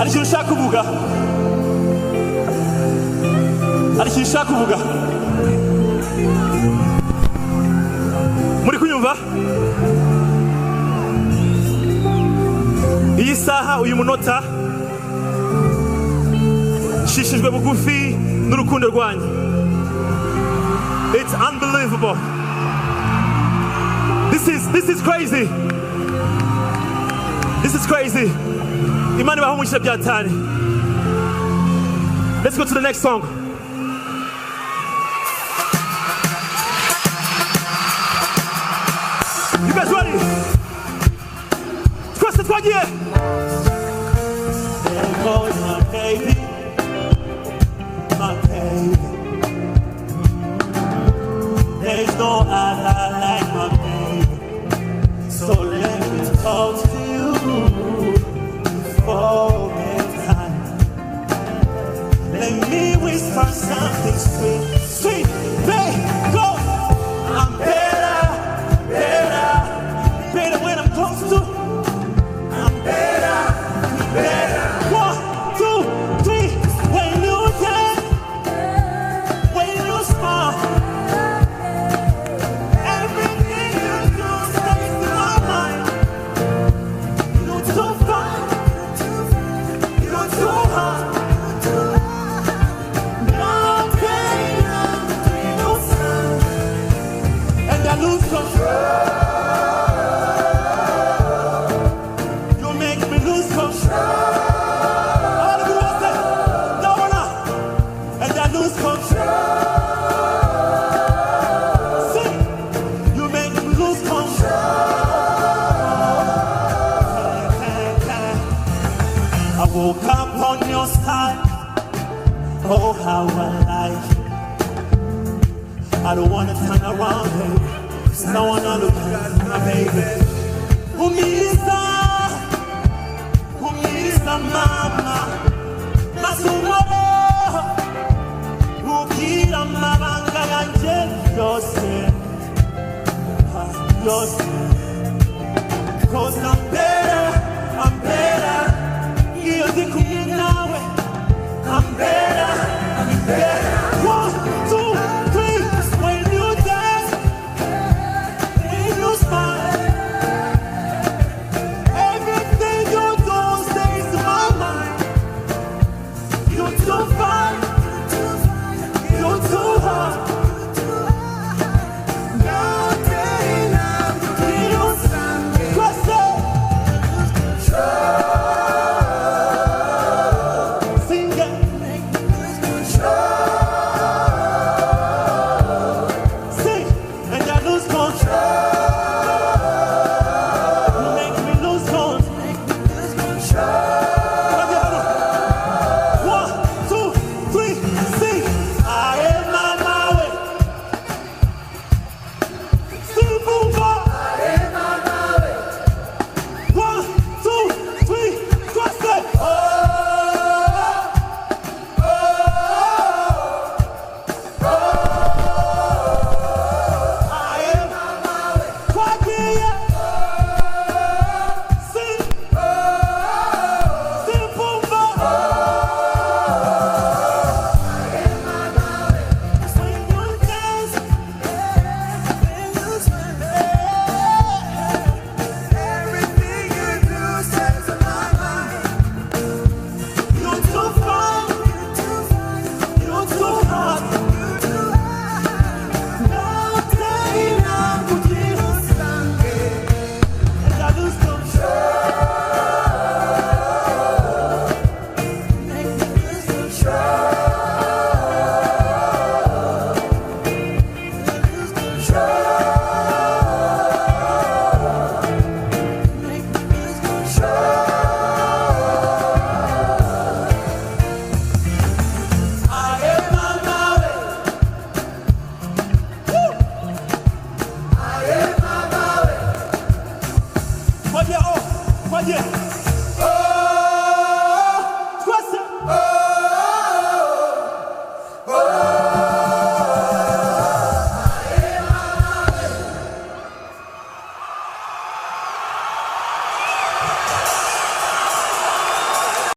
Hari ikintu ushaka kuvuga? Hari ikintu ushaka kuvuga? Muri kunyumva? Iyi saha uyu munota shishijwe bugufi n'urukundo rwanyu. It's unbelievable. This is crazy. This is crazy. Imani bahumugisha byatari. Let's go to the next song. You guys ready? Twist it again. There goes my baby, my baby. There's no other like my baby. So let me talk to you before bedtime. Let me whisper something sweet, sweet. Babe, go. I'm better, better, better when I'm close to. I'm better, better. 1, 2, 3. When you dance, when you smile, everything you do stays in my mind. You're too fine, you're too hot. And I lose control. You make me lose control. All of you want that? No, no. And I lose control. Sing. You make me lose control. I woke up on your side. Oh, how I like you. I don't wanna turn around, baby. Cause no one look at my baby.